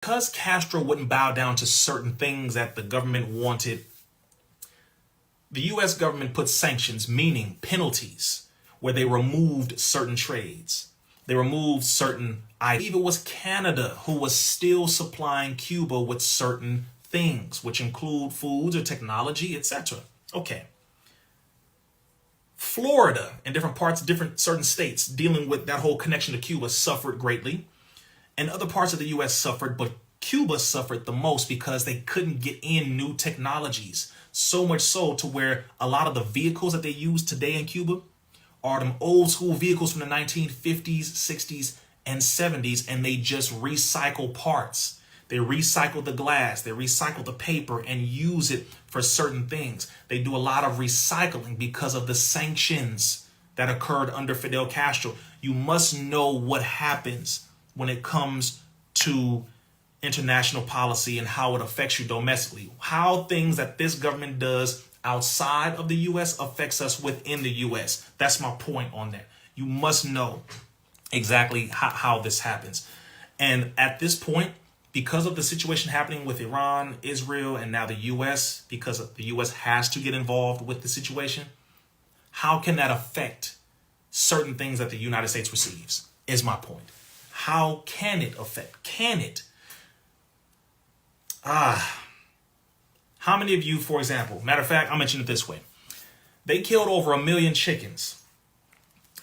Because Castro wouldn't bow down to certain things that the government wanted, the U.S. government put sanctions, meaning penalties, where they removed certain trades. They removed certain items. I believe it was Canada who was still supplying Cuba with certain things, which include foods or technology, etc. Okay. Florida and different parts, certain states dealing with that whole connection to Cuba suffered greatly. And other parts of the U.S. suffered, but Cuba suffered the most because they couldn't get in new technologies. So much so to where a lot of the vehicles that they use today in Cuba are them old school vehicles from the 1950s, 60s, and 70s, and they just recycle parts. They recycle the glass, they recycle the paper and use it for certain things. They do a lot of recycling because of the sanctions that occurred under Fidel Castro. You must know what happens when it comes to international policy and how it affects you domestically. How things that this government does outside of the U.S. affects us within the U.S. That's my point on that. You must know exactly how this happens. And at this point, because of the situation happening with Iran, Israel, and now the U.S., because the U.S. has to get involved with the situation, how can that affect certain things that the United States receives, is my point. How can it affect? Can it? How many of you, for example, matter of fact, I'll mention it this way. They killed over 1 million chickens,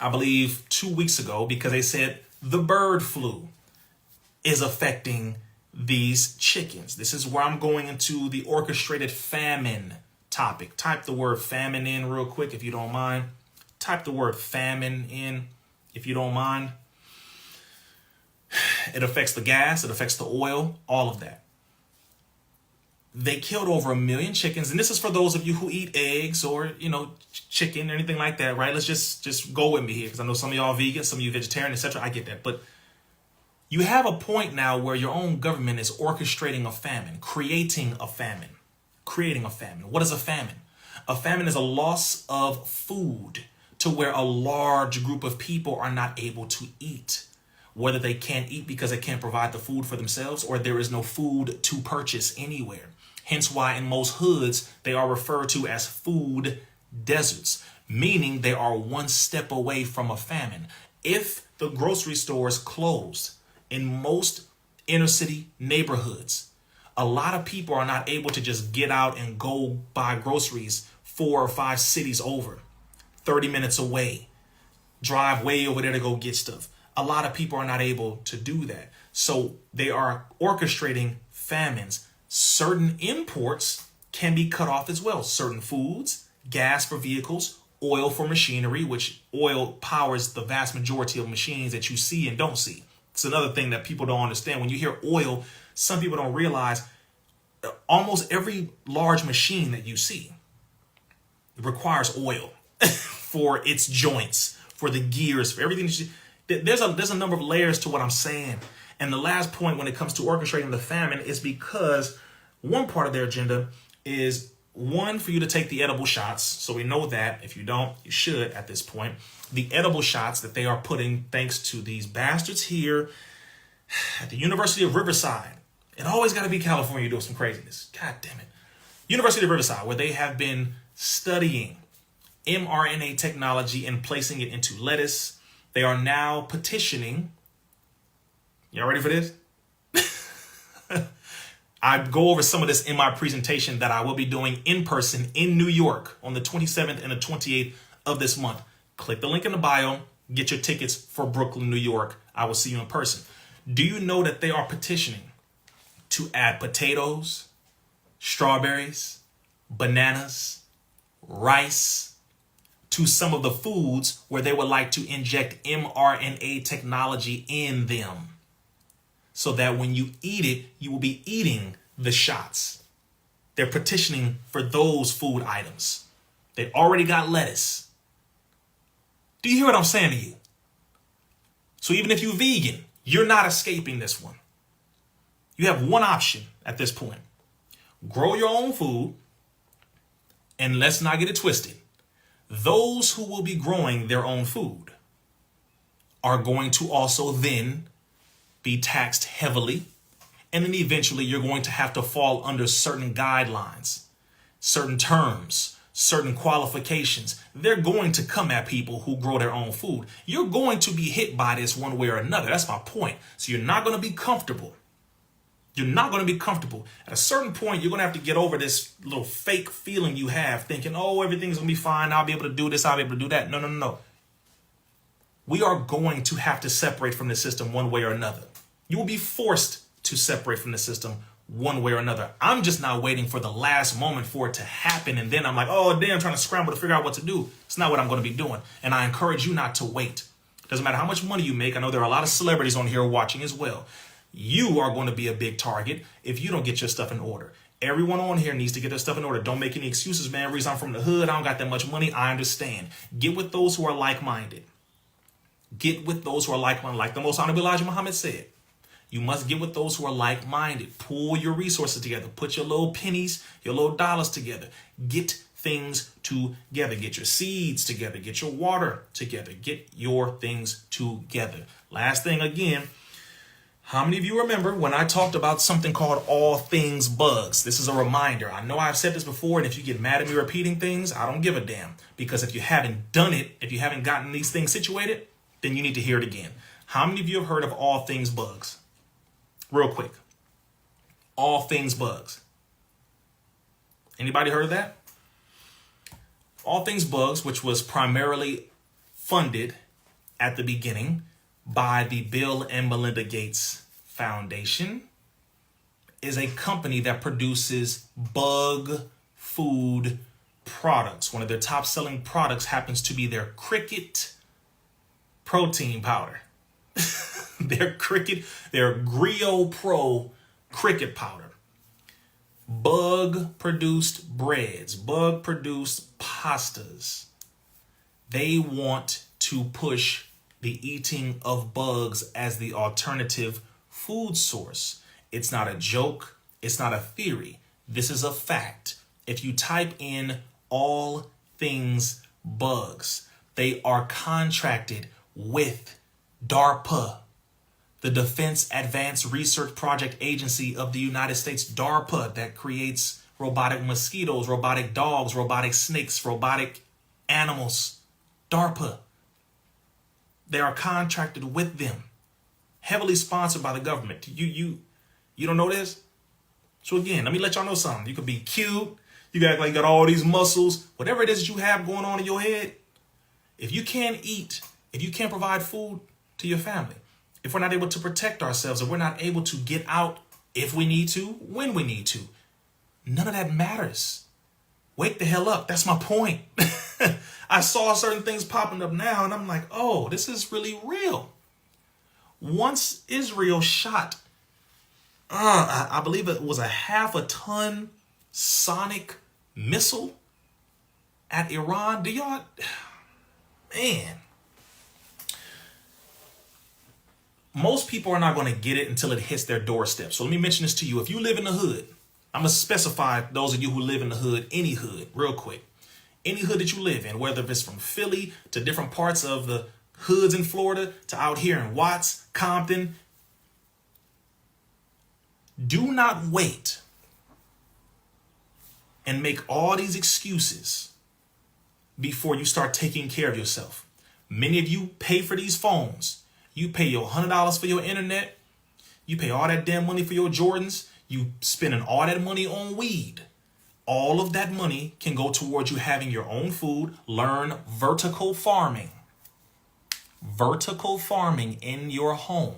I believe 2 weeks ago, because they said the bird flu is affecting these chickens. This is where I'm going into the orchestrated famine topic. Type the word famine in real quick, if you don't mind. Type the word famine in, if you don't mind. It affects the gas, it affects the oil, all of that. They killed over 1 million chickens. And this is for those of you who eat eggs or, chicken or anything like that, right? Let's just go with me here, because I know some of y'all vegan, some of you vegetarian, etc. I get that. But you have a point now where your own government is orchestrating a famine, creating a famine. What is a famine? A famine is a loss of food to where a large group of people are not able to eat. Whether they can't eat because they can't provide the food for themselves, or there is no food to purchase anywhere. Hence why in most hoods, they are referred to as food deserts, meaning they are one step away from a famine. If the grocery stores closed in most inner city neighborhoods, a lot of people are not able to just get out and go buy groceries 4 or 5 cities over, 30 minutes away, drive way over there to go get stuff. A lot of people are not able to do that. So they are orchestrating famines. Certain imports can be cut off as well. Certain foods, gas for vehicles, oil for machinery, which oil powers the vast majority of machines that you see and don't see. It's another thing that people don't understand. When you hear oil, some people don't realize almost every large machine that you see requires oil for its joints, for the gears, for everything. There's a number of layers to what I'm saying. And the last point when it comes to orchestrating the famine is because one part of their agenda is, one, for you to take the edible shots. So we know that. If you don't, you should at this point. The edible shots that they are putting thanks to these bastards here at the University of Riverside. It always got to be California doing some craziness. God damn it. University of Riverside, where they have been studying mRNA technology and placing it into lettuce. They are now petitioning. Y'all ready for this? I go over some of this in my presentation that I will be doing in person in New York on the 27th and the 28th of this month. Click the link in the bio. Get your tickets for Brooklyn, New York. I will see you in person. Do you know that they are petitioning to add potatoes, strawberries, bananas, rice to some of the foods where they would like to inject mRNA technology in them, so that when you eat it, you will be eating the shots? They're petitioning for those food items. They already got lettuce. Do you hear what I'm saying to you? So even if you're vegan, you're not escaping this one. You have one option at this point. Grow your own food, and let's not get it twisted. Those who will be growing their own food are going to also then be taxed heavily And then eventually you're going to have to fall under certain guidelines, certain terms, certain qualifications. They're going to come at people who grow their own food. You're going to be hit by this one way or another. That's my point. So you're not going to be comfortable. You're not going to be comfortable. At a certain point, you're going to have to get over this little fake feeling you have, thinking, oh, everything's going to be fine. I'll be able to do this. I'll be able to do that. No, no, no, no. We are going to have to separate from the system one way or another. You will be forced to separate from the system one way or another. I'm just not waiting for the last moment for it to happen. And then I'm like, oh, damn, trying to scramble to figure out what to do. It's not what I'm going to be doing. And I encourage you not to wait. Doesn't matter how much money you make. I know there are a lot of celebrities on here watching as well. You are going to be a big target if you don't get your stuff in order. Everyone on here needs to get their stuff in order. Don't make any excuses, man. Reason I'm from the hood, I don't got that much money. I understand. Get with those who are like-minded. Get with those who are like-minded. Like the Most Honorable Elijah Muhammad said, you must get with those who are like-minded. Pull your resources together. Put your little pennies, your little dollars together. Get things together. Get your seeds together. Get your water together. Get your things together. Last thing again, how many of you remember when I talked about something called all things bugs? This is a reminder. I know I've said this before, and if you get mad at me repeating things, I don't give a damn. Because if you haven't done it, if you haven't gotten these things situated, then you need to hear it again. How many of you have heard of all things bugs? Real quick. All things bugs. Anybody heard of that? All things bugs, which was primarily funded at the beginning by the Bill and Melinda Gates Foundation, is a company that produces bug food products. One of their top selling products happens to be their cricket protein powder. Their Grio Pro cricket powder. Bug produced breads, bug produced pastas. They want to push the eating of bugs as the alternative food source. It's not a joke. It's not a theory. This is a fact. If you type in all things bugs, they are contracted with DARPA, the Defense Advanced Research Project Agency of the United States, DARPA, that creates robotic mosquitoes, robotic dogs, robotic snakes, robotic animals. DARPA. They are contracted with them, heavily sponsored by the government. You don't know this? So again, let me let y'all know something. You could be cute. You got like got all these muscles, whatever it is that you have going on in your head. If you can't eat, if you can't provide food to your family, if we're not able to protect ourselves, if we're not able to get out if we need to, when we need to, none of that matters. Wake the hell up. That's my point. I saw certain things popping up now and I'm like, oh, this is really real. Once Israel shot, I believe it was a 0.5 ton sonic missile at Iran. Do y'all, man. Most people are not going to get it until it hits their doorstep. So let me mention this to you. If you live in the hood, I'm going to specify those of you who live in the hood, any hood, real quick. Any hood that you live in, whether it's from Philly to different parts of the hoods in Florida to out here in Watts, Compton. Do not wait and make all these excuses before you start taking care of yourself. Many of you pay for these phones. You pay your $100 for your internet. You pay all that damn money for your Jordans. You spending all that money on weed. All of that money can go towards you having your own food. Learn vertical farming. Vertical farming in your home.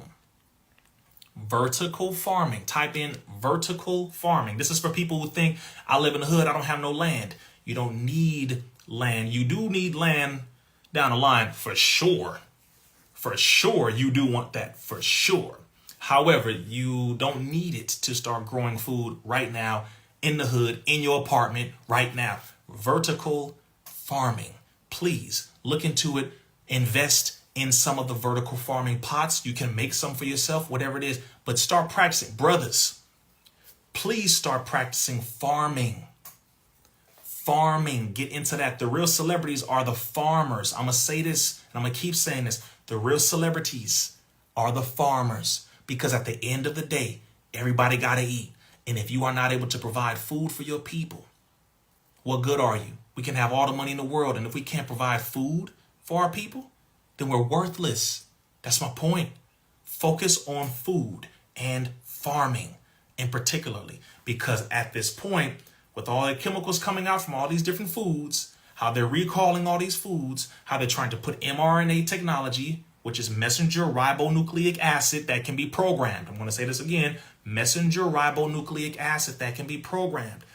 Vertical farming. Type in vertical farming. This is for people who think, I live in the hood, I don't have no land. You don't need land. You do need land down the line for sure. For sure, you do want that, for sure. However, you don't need it to start growing food right now in the hood, in your apartment right now. Vertical farming. Please look into it. Invest in some of the vertical farming pots. You can make some for yourself, whatever it is, but start practicing. Brothers, please start practicing farming. Farming, get into that. The real celebrities are the farmers. I'm going to say this and I'm going to keep saying this. The real celebrities are the farmers, because at the end of the day, Everybody got to eat. And if you are not able to provide food for your people, what good are you? We can have all the money in the world, and if we can't provide food for our people, then we're worthless. That's my point. Focus on food and farming, and particularly because at this point, with all the chemicals coming out from all these different foods, how they're recalling all these foods, how they're trying to put mRNA technology, which is messenger ribonucleic acid that can be programmed. I'm going to say this again, messenger ribonucleic acid that can be programmed.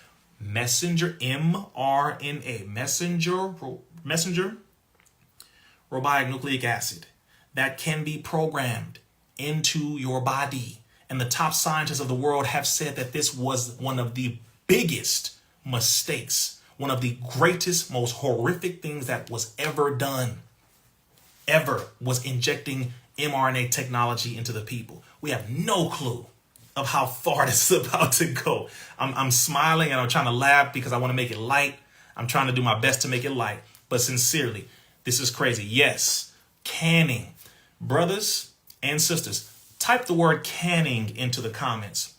Messenger mRNA, messenger ribonucleic acid that can be programmed into your body. And the top scientists of the world have said that this was one of the biggest mistakes, one of the greatest, most horrific things that was ever done, was injecting mRNA technology into the people. We have no clue of how far this is about to go. I'm smiling and I'm trying to laugh because I want to make it light. I'm trying to do my best to make it light. But sincerely, this is crazy. Yes, canning. Brothers and sisters, type the word canning into the comments.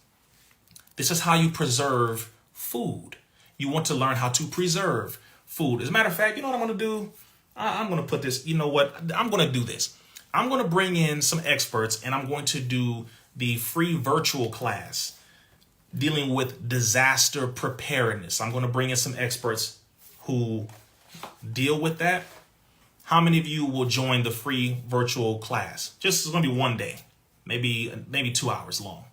This is how you preserve food. You want to learn how to preserve food. As a matter of fact, you know what I'm going to do? I'm going to put this, you know what? I'm going to do this. I'm going to bring in some experts and I'm going to do the free virtual class dealing with disaster preparedness. I'm going to bring in some experts who deal with that. How many of you will join the free virtual class? Just it's going to be one day, maybe 2 hours long.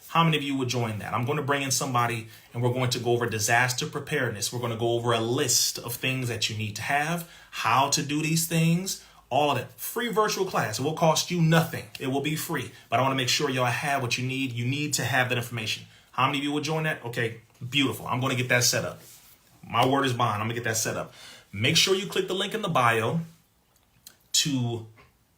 How many of you would join that? I'm going to bring in somebody and we're going to go over disaster preparedness. We're going to go over a list of things that you need to have, how to do these things, all of that. Free virtual class. It will cost you nothing. It will be free. But I want to make sure y'all have what you need. You need to have that information. How many of you would join that? Okay, beautiful. I'm going to get that set up. My word is bond. I'm going to get that set up. Make sure you click the link in the bio to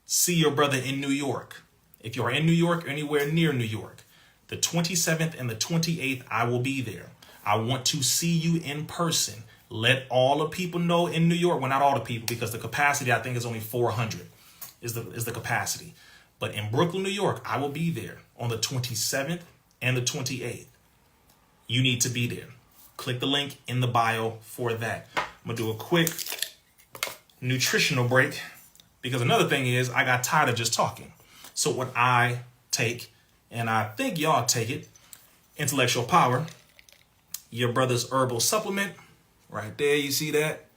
see your brother in New York. If you're in New York or anywhere near New York, the 27th and the 28th, I will be there. I want to see you in person. Let all the people know in New York. Well, not all the people, because the capacity, I think, is only 400 is the capacity. But in Brooklyn, New York, I will be there on the 27th and the 28th. You need to be there. Click the link in the bio for that. I'm going to do a quick nutritional break because another thing is I got tired of just talking. So what I take, and I think y'all take it, Intellectual Power, your brother's herbal supplement. Right there, you see that?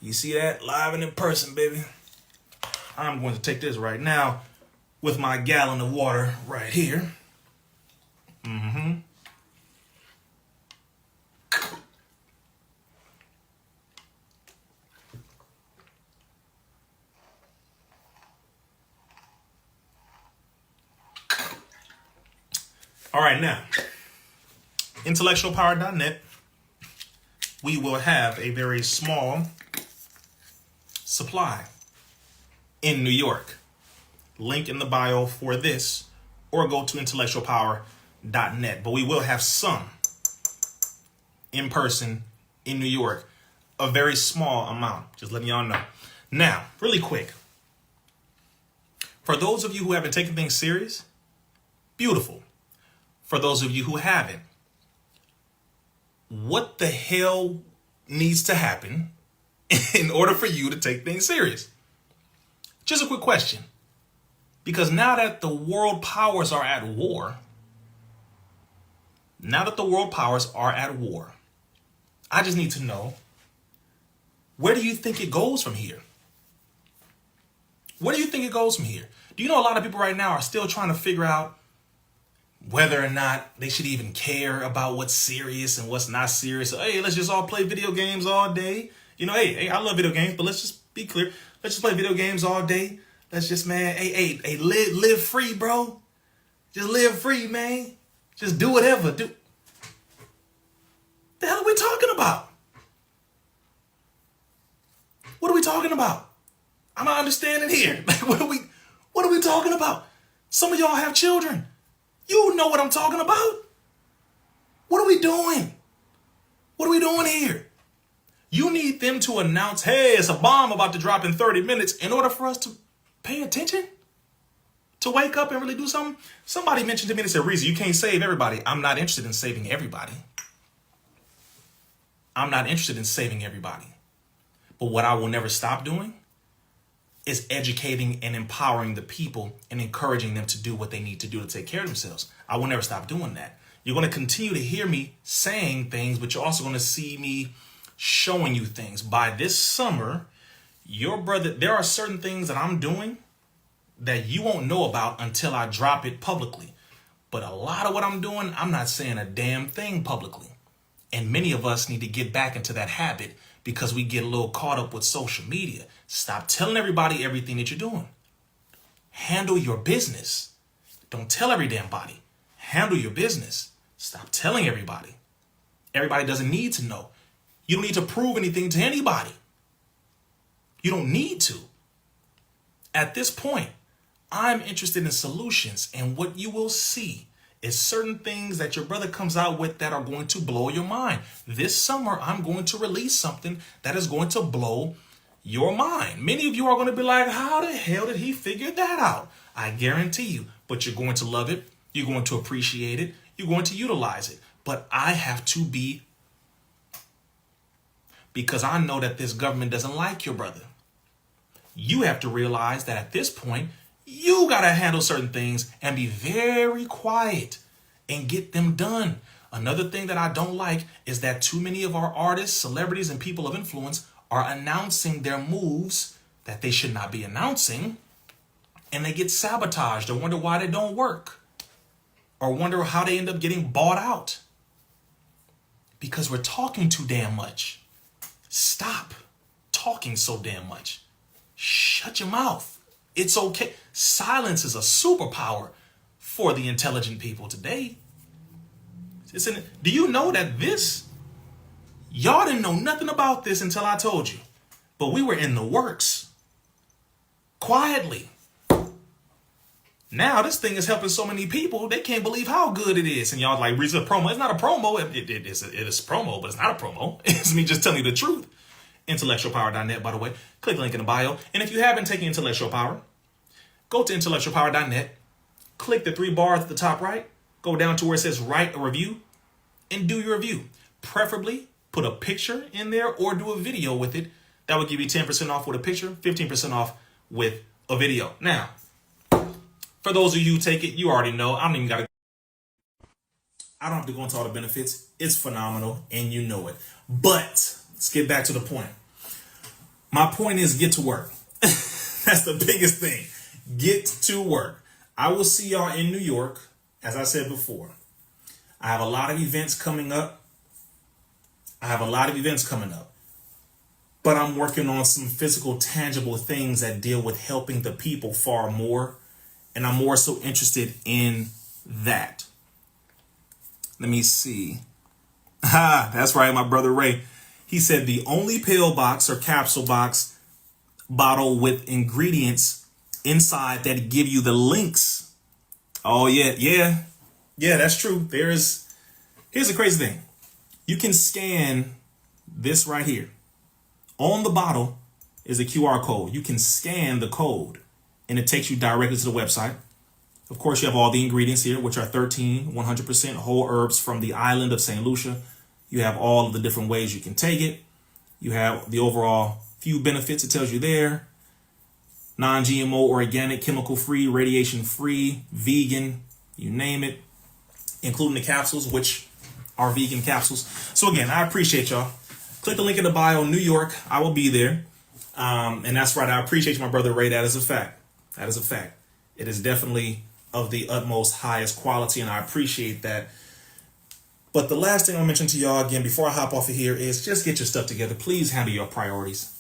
You see that? Live and in person, baby. I'm going to take this right now with my gallon of water right here. All right, now, intellectualpower.net, we will have a very small supply in New York. Link in the bio for this, or go to intellectualpower.net. But we will have some in person in New York, a very small amount, just letting y'all know. Now, really quick, for those of you who haven't taken things serious, beautiful. For those of you who haven't, what the hell needs to happen in order for you to take things serious? Just a quick question. Because now that the world powers are at war, I just need to know, where do you think it goes from here? Where do you think it goes from here? Do you know a lot of people right now are still trying to figure out whether or not they should even care about what's serious and what's not serious? So, hey, let's just all play video games all day. You know, hey, I love video games, but let's just be clear. Let's just play video games all day. Let's just, man, hey, live free, bro. Just live free, man. Just do whatever. The hell are we talking about? What are we talking about? I'm not understanding here. Like, what are we talking about? Some of y'all have children. You know what I'm talking about. What are we doing? What are we doing here? You need them to announce, hey, it's a bomb about to drop in 30 minutes in order for us to pay attention? to wake up and really do something. Somebody mentioned to me, they said, Rizza, you can't save everybody. I'm not interested in saving everybody. I'm not interested in saving everybody. But what I will never stop doing is educating and empowering the people and encouraging them to do what they need to do to take care of themselves. I will never stop doing that. You're going to continue to hear me saying things, but you're also going to see me showing you things. By this summer, your brother, there are certain things that I'm doing that you won't know about until I drop it publicly. But a lot of what I'm doing, I'm not saying a damn thing publicly. And many of us need to get back into that habit because we get a little caught up with social media. Stop telling everybody everything that you're doing. Handle your business. Don't tell every damn body. Handle your business. Stop telling everybody. Everybody doesn't need to know. You don't need to prove anything to anybody. You don't need to. At this point, I'm interested in solutions, and what you will see is certain things that your brother comes out with that are going to blow your mind. This summer, I'm going to release something that is going to blow your mind. Many of you are going to be like, how the hell did he figure that out? I guarantee you, but you're going to love it. You're going to appreciate it. You're going to utilize it. But I have to be, because I know that this government doesn't like your brother. You have to realize that at this point, you got to handle certain things and be very quiet and get them done. Another thing that I don't like is that too many of our artists, celebrities, and people of influence are announcing their moves that they should not be announcing, and they get sabotaged or wonder why they don't work or wonder how they end up getting bought out. Because we're talking too damn much. Stop talking so damn much. Shut your mouth. It's okay. Silence is a superpower for the intelligent people today. Do you know that y'all didn't know nothing about this until I told you, but we were in the works quietly. Now this thing is helping so many people, they can't believe how good it is. And y'all like, Rizza, promo. It's not a promo. It is a promo, but it's not a promo. It's me just telling you the truth. Intellectualpower.net, by the way. Click the link in the bio. And if you haven't taken Intellectual Power, go to intellectualpower.net. Click the 3 bars at the top right. Go down to where it says write a review and do your review. Preferably put a picture in there or do a video with it. That would give you 10% off with a picture, 15% off with a video. Now, for those of you who take it, you already know. I don't have to go into all the benefits. It's phenomenal and you know it. But let's get back to the point. My point is get to work. That's the biggest thing. Get to work. I will see y'all in New York, as I said before. I have a lot of events coming up. But I'm working on some physical, tangible things that deal with helping the people far more. And I'm more so interested in that. Let me see. That's right, my brother Ray. He said the only pill box or capsule box bottle with ingredients inside that give you the links. Oh, yeah, that's true. Here's the crazy thing. You can scan this right here. On the bottle is a QR code. You can scan the code and it takes you directly to the website. Of course, you have all the ingredients here, which are 13 100% whole herbs from the island of St. Lucia. You have all of the different ways you can take it. You have the overall few benefits it tells you there. Non-GMO, organic, chemical-free, radiation-free, vegan, you name it, including the capsules, which are vegan capsules. So again, I appreciate y'all. Click the link in the bio, New York. I will be there. And that's right. I appreciate you, my brother Ray. That is a fact. That is a fact. It is definitely of the utmost highest quality, and I appreciate that. But the last thing I'll mention to y'all again before I hop off of here is just get your stuff together. Please handle your priorities.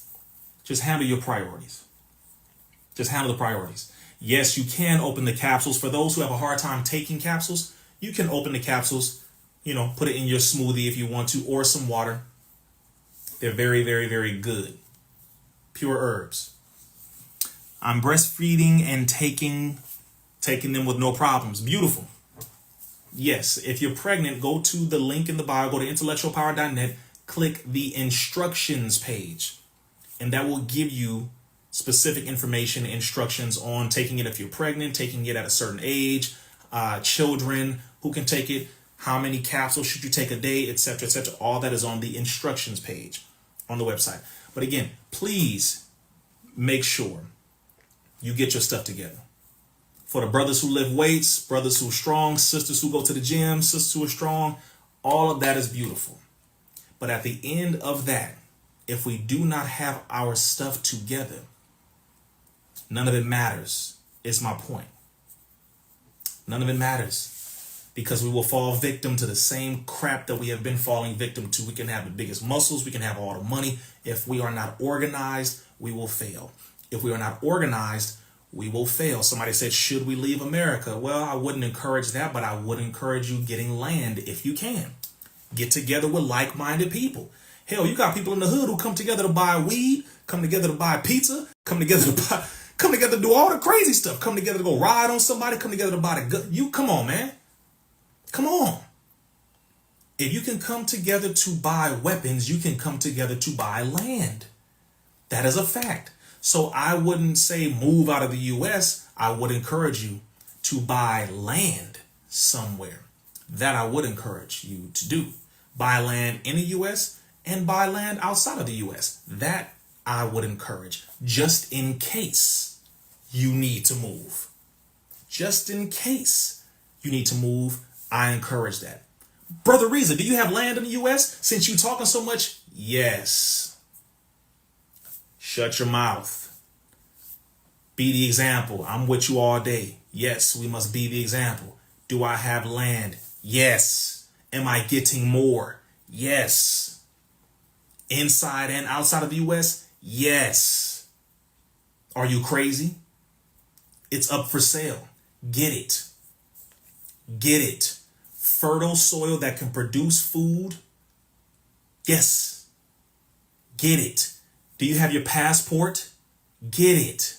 Just handle your priorities. Just handle the priorities. Yes, you can open the capsules. For those who have a hard time taking capsules, you can open the capsules, put it in your smoothie if you want to, or some water. They're very, very, very good. Pure herbs. I'm breastfeeding and taking them with no problems. Beautiful. Yes, if you're pregnant, go to the link in the bio, go to intellectualpower.net, click the instructions page, and that will give you specific information, instructions on taking it if you're pregnant, taking it at a certain age, children who can take it, how many capsules should you take a day, etc., etc. All that is on the instructions page on the website. But again, please make sure you get your stuff together. For the brothers who lift weights, brothers who are strong, sisters who go to the gym, sisters who are strong, all of that is beautiful. But at the end of that, if we do not have our stuff together, none of it matters, is my point. None of it matters, because we will fall victim to the same crap that we have been falling victim to. We can have the biggest muscles, we can have all the money. If we are not organized, we will fail. If we are not organized, we will fail. Somebody said, should we leave America? Well, I wouldn't encourage that, but I would encourage you getting land if you can. Get together with like-minded people. Hell, you got people in the hood who come together to buy weed, come together to buy pizza, come together to do all the crazy stuff, come together to go ride on somebody, come together to buy the gun. You come on, man. Come on. If you can come together to buy weapons, you can come together to buy land. That is a fact. So I wouldn't say move out of the U.S. I would encourage you to buy land somewhere. That I would encourage you to do. Buy land in the U.S. and buy land outside of the U.S. That I would encourage, just in case you need to move. Just in case you need to move, I encourage that. Brother Rizza, do you have land in the U.S.? Since you talking so much, yes. Shut your mouth. Be the example. I'm with you all day. Yes, we must be the example. Do I have land? Yes. Am I getting more? Yes. Inside and outside of the U.S.? Yes. Are you crazy? It's up for sale. Get it. Get it. Fertile soil that can produce food? Yes. Get it. Do you have your passport? Get it.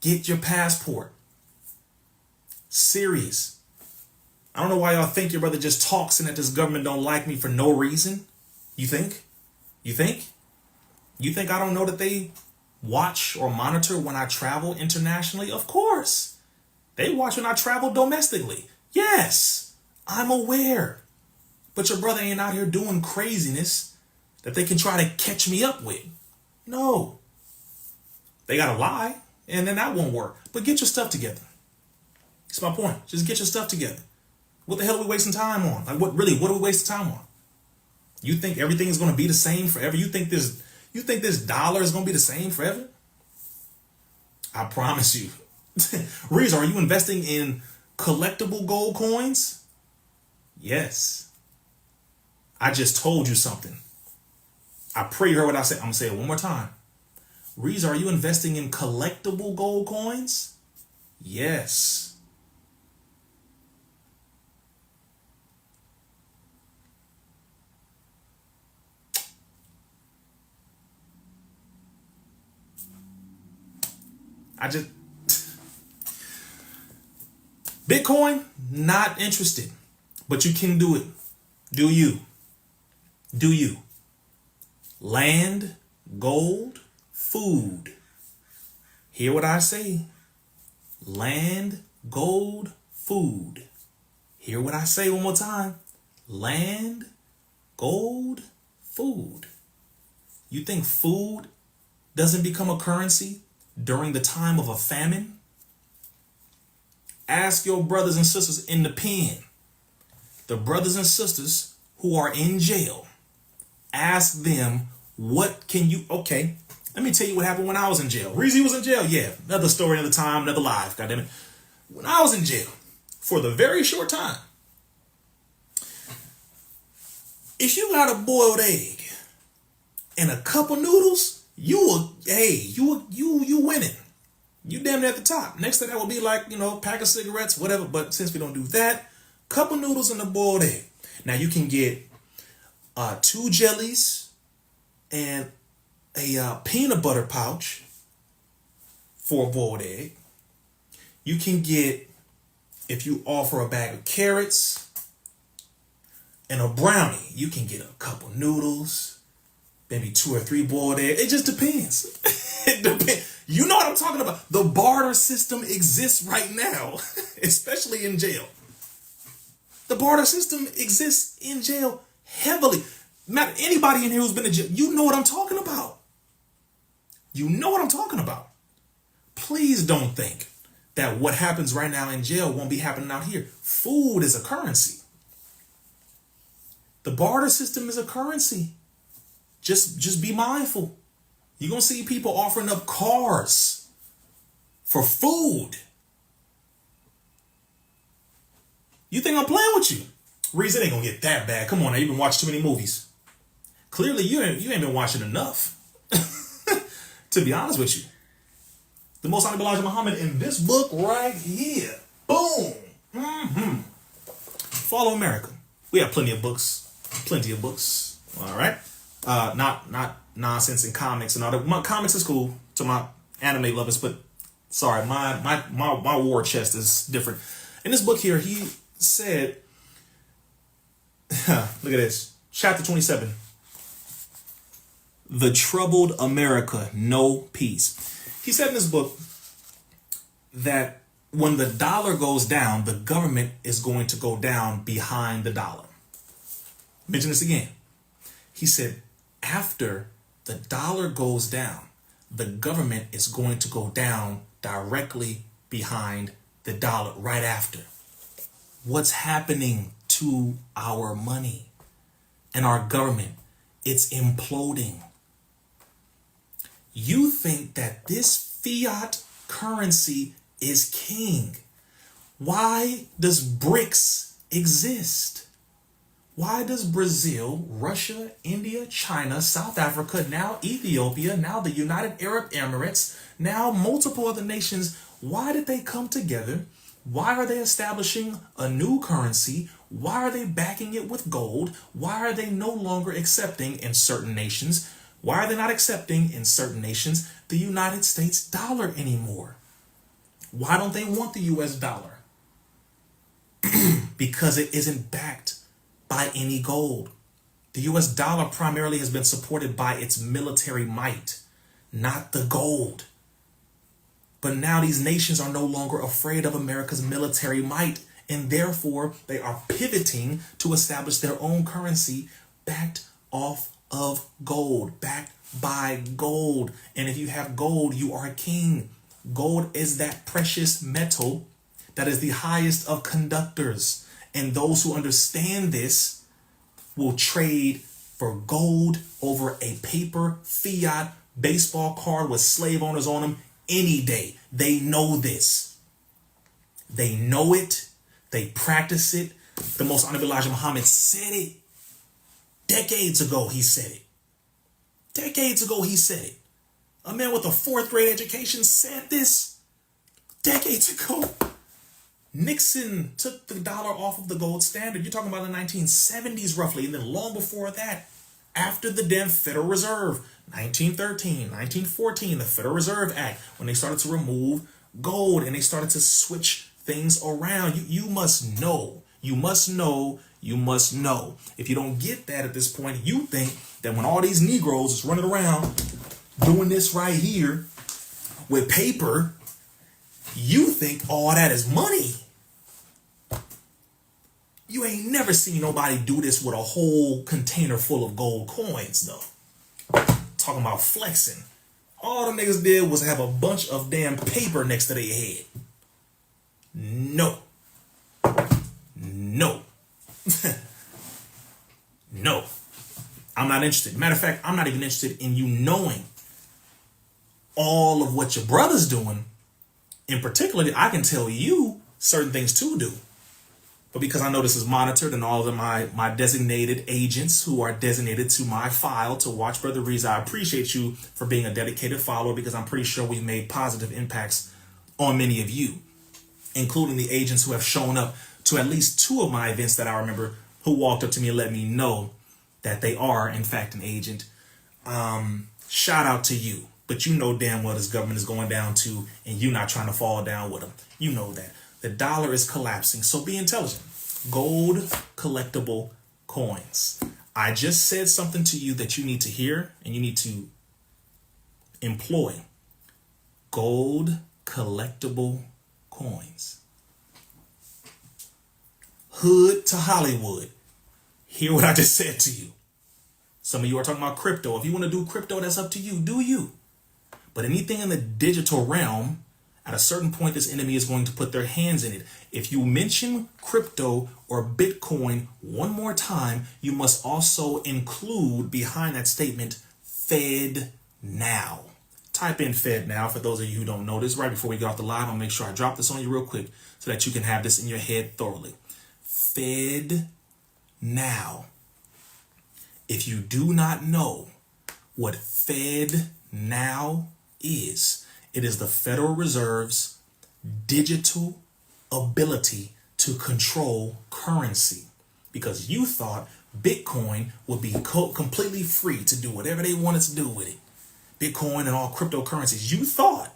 Get your passport. Serious. I don't know why y'all think your brother just talks and that this government don't like me for no reason. You think? You think? You think I don't know that they watch or monitor when I travel internationally? Of course. They watch when I travel domestically. Yes, I'm aware. But your brother ain't out here doing craziness that they can try to catch me up with. No. They gotta lie, and then that won't work. But get your stuff together. That's my point. Just get your stuff together. What the hell are we wasting time on? Like, what are we wasting time on? You think everything is gonna be the same forever? You think this dollar is gonna be the same forever? I promise you. Rizza, are you investing in collectible gold coins? Yes. I just told you something. I pray you heard what I said. I'm going to say it one more time. Rizza, are you investing in collectible gold coins? Yes. Bitcoin, not interested. But you can do it. Do you? Do you? Land, gold, food. Hear what I say. Land, gold, food. Hear what I say one more time. Land, gold, food. You think food doesn't become a currency during the time of a famine? Ask your brothers and sisters in the pen. The brothers and sisters who are in jail. Ask them, what can you, okay, let me tell you what happened when I was in jail. Rizza was in jail, yeah, another story, another time, another life, goddammit. When I was in jail, for the very short time, if you got a boiled egg and a cup of noodles, you winning. You damn near at the top. Next thing that will be like, pack of cigarettes, whatever. But since we don't do that, cup of noodles and a boiled egg. Now you can get 2 jellies and a peanut butter pouch for a boiled egg. You can get, if you offer a bag of carrots and a brownie, you can get a cup of noodles, maybe 2 or 3 boiled eggs. It just depends. It depends. You know what I'm talking about. The barter system exists right now, especially in jail. The barter system exists in jail heavily. Matter anybody in here who's been in jail, you know what I'm talking about. You know what I'm talking about. Please don't think that what happens right now in jail won't be happening out here. Food is a currency. The barter system is a currency. Just be mindful. You're going to see people offering up cars for food. You think I'm playing with you? Rizza, it ain't going to get that bad. Come on now, you've been watching too many movies. Clearly, you ain't been watching enough. To be honest with you. The Most Honorable Elijah Muhammad in this book right here. Boom. Follow America. We have plenty of books. Plenty of books. All right. Not nonsense and comics and all that. My comics is cool to my anime lovers, but sorry, my war chest is different. In this book here, he said, look at this, chapter 27. The troubled America, no peace. He said in this book that when the dollar goes down, the government is going to go down behind the dollar. Mention this again. He said, after the dollar goes down, the government is going to go down directly behind the dollar right after. What's happening to our money and our government? It's imploding. You think that this fiat currency is king. Why does BRICS exist? Why does Brazil, Russia, India, China, South Africa, now Ethiopia, now the United Arab Emirates, now multiple other nations, why did they come together? Why are they establishing a new currency? Why are they backing it with gold? Why are they no longer accepting in certain nations? Why are they not accepting in certain nations the United States dollar anymore? Why don't they want the US dollar? Because it isn't backed by any gold. The US dollar primarily has been supported by its military might, not the gold. But now these nations are no longer afraid of America's military might, and therefore they are pivoting to establish their own currency backed off of gold, backed by gold. And if you have gold, you are a king. Gold is that precious metal that is the highest of conductors. And those who understand this will trade for gold over a paper fiat baseball card with slave owners on them any day. They know this. They know it. They practice it. The Most Honorable Elijah Muhammad said it. Decades ago, he said it. Decades ago, he said it. A man with a 4th grade education said this decades ago. Nixon took the dollar off of the gold standard. You're talking about the 1970s roughly, and then long before that, after the damn Federal Reserve, 1913, 1914, the Federal Reserve Act, when they started to remove gold and they started to switch things around. You must know. You must know. You must know. If you don't get that at this point, you think that when all these Negroes is running around doing this right here with paper, you think all that is money. You ain't never seen nobody do this with a whole container full of gold coins, though. Talking about flexing. All the niggas did was have a bunch of damn paper next to their head. No. No. No. I'm not interested. Matter of fact, I'm not even interested in you knowing all of what your brother's doing. In particular, I can tell you certain things to do. But because I know this is monitored and all of my designated agents who are designated to my file to watch Brother Rizza, I appreciate you for being a dedicated follower, because I'm pretty sure we've made positive impacts on many of you, including the agents who have shown up to at least 2 of my events that I remember, who walked up to me and let me know that they are, in fact, an agent. Shout out to you. But you know damn well this government is going down too, and you're not trying to fall down with them. You know that. The dollar is collapsing, so be intelligent. Gold collectible coins. I just said something to you that you need to hear and you need to employ. Gold collectible coins. Hood to Hollywood. Hear what I just said to you. Some of you are talking about crypto. If you want to do crypto, that's up to you. Do you? But anything in the digital realm, at a certain point, this enemy is going to put their hands in it. If you mention crypto or Bitcoin one more time, you must also include behind that statement, Fed now. Type in Fed now for those of you who don't know this. Right before we get off the live, I'll make sure I drop this on you real quick so that you can have this in your head thoroughly. Fed now. If you do not know what Fed now is, it is the Federal Reserve's digital ability to control currency. Because you thought Bitcoin would be completely free to do whatever they wanted to do with it. Bitcoin and all cryptocurrencies. You thought.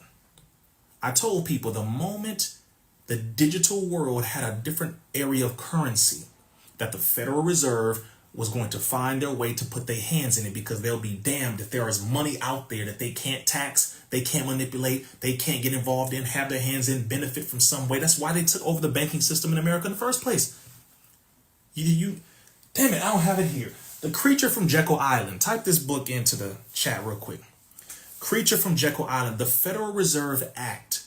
I told people the moment the digital world had a different area of currency, that the Federal Reserve was going to find their way to put their hands in it, because they'll be damned if there is money out there that they can't tax, they can't manipulate, they can't get involved in, have their hands in, benefit from some way. That's why they took over the banking system in America in the first place. Damn it, I don't have it here. The Creature from Jekyll Island. Type this book into the chat real quick. Creature from Jekyll Island. The Federal Reserve Act.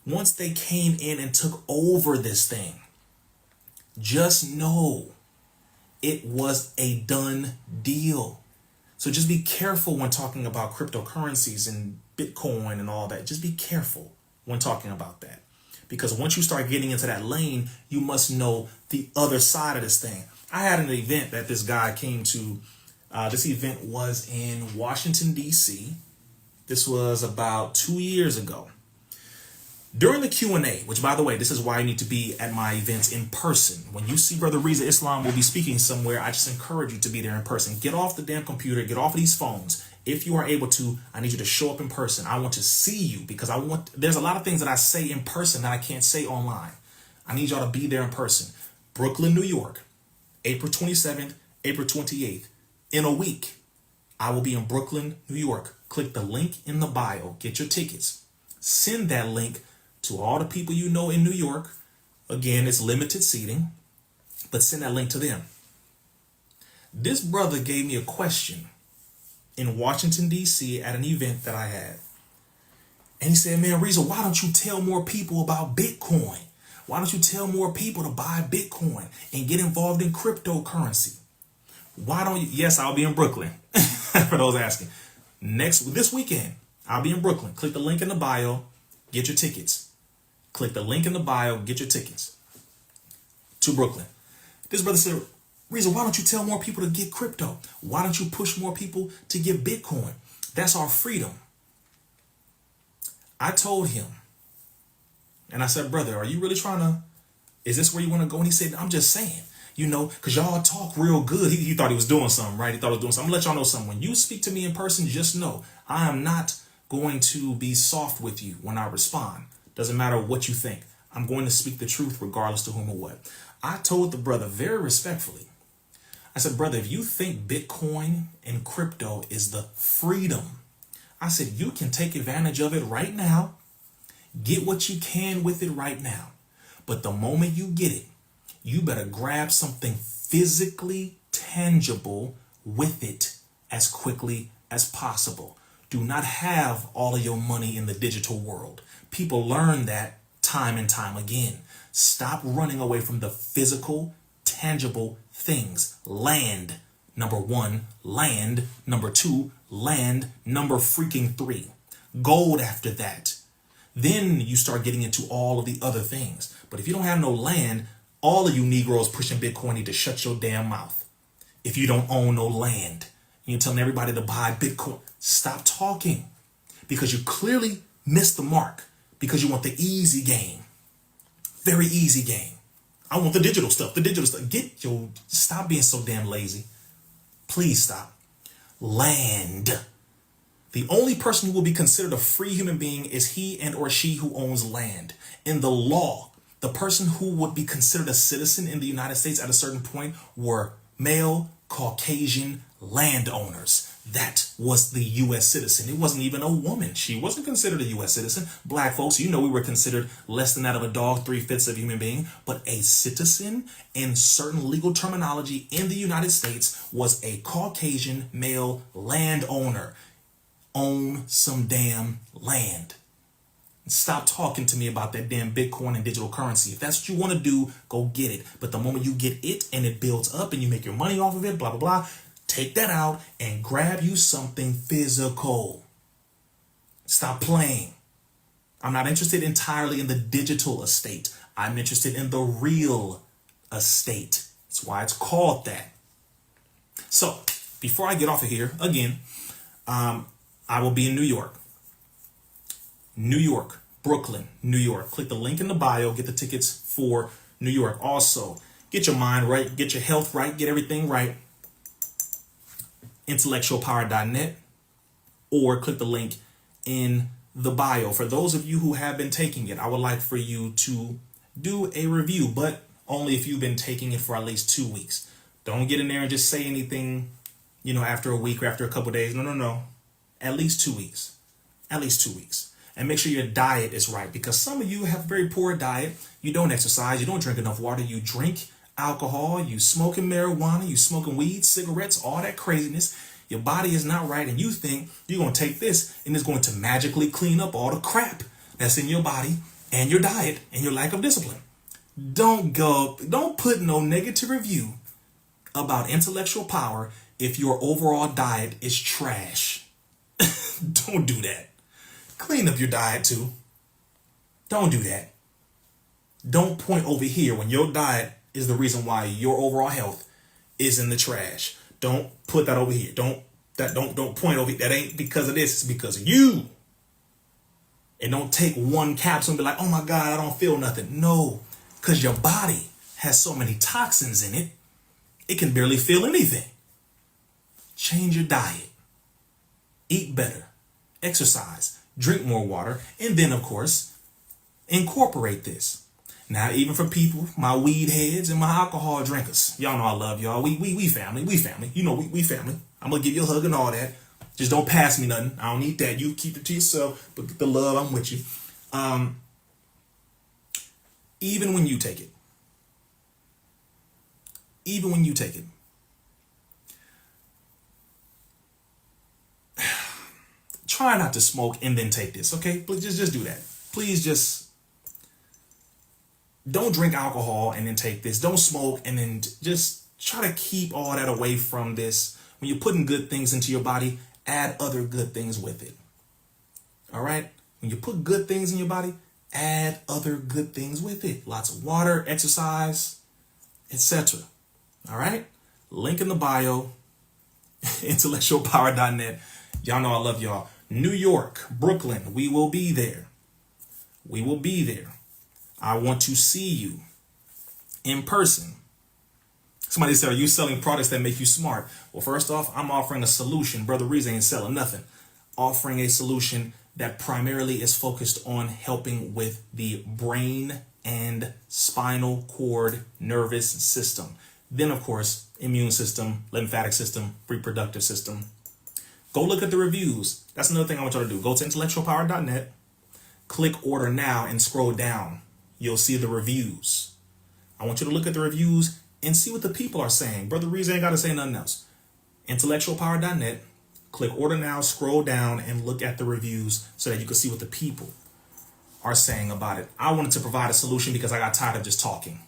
Once they came in and took over this thing, just know it was a done deal. So just be careful when talking about cryptocurrencies and Bitcoin and all that. Just be careful when talking about that. Because once you start getting into that lane, you must know the other side of this thing. I had an event that this guy came to. This event was in Washington, D.C. This was about 2 years ago. During the Q&A, which, by the way, this is why you need to be at my events in person. When you see Brother Rizza Islam will be speaking somewhere, I just encourage you to be there in person. Get off the damn computer. Get off of these phones. If you are able to, I need you to show up in person. I want to see you, because there's a lot of things that I say in person that I can't say online. I need y'all to be there in person. Brooklyn, New York, April 27th, April 28th. In a week, I will be in Brooklyn, New York. Click the link in the bio. Get your tickets. Send that link to all the people you know in New York. Again, it's limited seating, but send that link to them. This brother gave me a question in Washington, D.C. at an event that I had. And he said, man, Rizza, why don't you tell more people about Bitcoin? Why don't you tell more people to buy Bitcoin and get involved in cryptocurrency? Why don't you? Yes, I'll be in Brooklyn. For those asking. This weekend, I'll be in Brooklyn. Click the link in the bio. Get your tickets. Click the link in the bio. Get your tickets to Brooklyn. This brother said, Rizza, why don't you tell more people to get crypto? Why don't you push more people to get Bitcoin? That's our freedom. I told him, and I said, brother, are you really is this where you want to go? And he said, I'm just saying, because y'all talk real good. He thought he was doing something, right? He thought he was doing something. I'm going to let y'all know something. When you speak to me in person, just know I am not going to be soft with you when I respond. Doesn't matter what you think. I'm going to speak the truth regardless to whom or what. I told the brother very respectfully, I said, brother, if you think Bitcoin and crypto is the freedom, I said, you can take advantage of it right now. Get what you can with it right now. But the moment you get it, you better grab something physically tangible with it as quickly as possible. Do not have all of your money in the digital world. People learn that time and time again. Stop running away from the physical, tangible things. Land, number one. Land, number two. Land, number freaking three. Gold after that. Then you start getting into all of the other things. But if you don't have no land, all of you Negroes pushing Bitcoin need to shut your damn mouth. If you don't own no land, you're telling everybody to buy Bitcoin. Stop talking, because you clearly missed the mark, because you want the easy game. Very easy game. I want the digital stuff. Stop being so damn lazy. Please stop. Land. The only person who will be considered a free human being is he and or she who owns land. In the law, the person who would be considered a citizen in the United States at a certain point were male, Caucasian landowners. That was the U.S. citizen. It wasn't even a woman. She wasn't considered a U.S. citizen. Black folks, you know, we were considered less than that of a dog, 3/5 of a human being. But a citizen in certain legal terminology in the United States was a Caucasian male landowner. Own some damn land. Stop talking to me about that damn Bitcoin and digital currency. If that's what you want to do, go get it. But the moment you get it and it builds up and you make your money off of it, blah, blah, blah, take that out and grab you something physical. Stop playing. I'm not interested entirely in the digital estate. I'm interested in the real estate. That's why it's called that. So before I get off of here, again, I will be in New York. New York, Brooklyn, New York. Click the link in the bio, get the tickets for New York. Also, get your mind right, get your health right, get everything right. Intellectualpower.net, or click the link in the bio. For those of you who have been taking it, I would like for you to do a review, but only if you've been taking it for at least 2 weeks. Don't get in there and just say anything, you know, after a week or after a couple of days. No. At least 2 weeks. At least 2 weeks. And make sure your diet is right, because some of you have a very poor diet. You don't exercise. You don't drink enough water. You drink alcohol. You smoking marijuana. You smoking weed, cigarettes, all that craziness. Your body is not right. And you think you're going to take this and it's going to magically clean up all the crap that's in your body and your diet and your lack of discipline. Don't put no negative review about intellectual power if your overall diet is trash. Don't do that. Clean up your diet too. Don't do that. Don't point over here when your diet is the reason why your overall health is in the trash. Don't put that over here. Don't point over here. That ain't because of this. It's because of you. And don't take one capsule and be like, oh my God, I don't feel nothing. No, because your body has so many toxins in it, it can barely feel anything. Change your diet. Eat better. Exercise. Drink more water, and then, of course, incorporate this. Now, even for people, my weed heads and my alcohol drinkers, y'all know I love y'all. We family. You know, we family. I'm going to give you a hug and all that. Just don't pass me nothing. I don't need that. You keep it to yourself, but get the love, I'm with you. Even when you take it. Try not to smoke and then take this, okay? Please just do that. Please just don't drink alcohol and then take this. Don't smoke and then just try to keep all that away from this. When you're putting good things into your body, add other good things with it. All right? When you put good things in your body, add other good things with it. Lots of water, exercise, etc. All right? Link in the bio, intellectualpower.net. Y'all know I love y'all. New York, Brooklyn, we will be there. We will be there. I want to see you in person. Somebody said, are you selling products that make you smart? Well, first off, I'm offering a solution. Brother Rizza ain't selling nothing. Offering a solution that primarily is focused on helping with the brain and spinal cord nervous system. Then, of course, immune system, lymphatic system, reproductive system. Go look at the reviews. That's another thing I want y'all to do. Go to intellectualpower.net, click order now and scroll down. You'll see the reviews. I want you to look at the reviews and see what the people are saying. Brother Rizza ain't got to say nothing else. Intellectualpower.net, click order now, scroll down and look at the reviews so that you can see what the people are saying about it. I wanted to provide a solution because I got tired of just talking.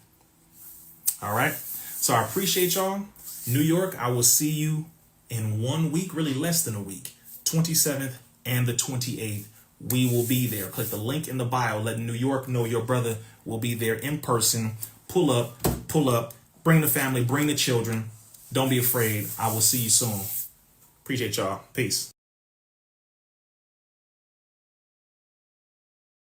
All right. So I appreciate y'all. New York, I will see you in 1 week, really less than a week, 27th and the 28th. We will be there. Click the link in the bio. Let New York know your brother will be there in person. Pull up, bring the family, bring the children. Don't be afraid. I will see you soon. Appreciate y'all. Peace.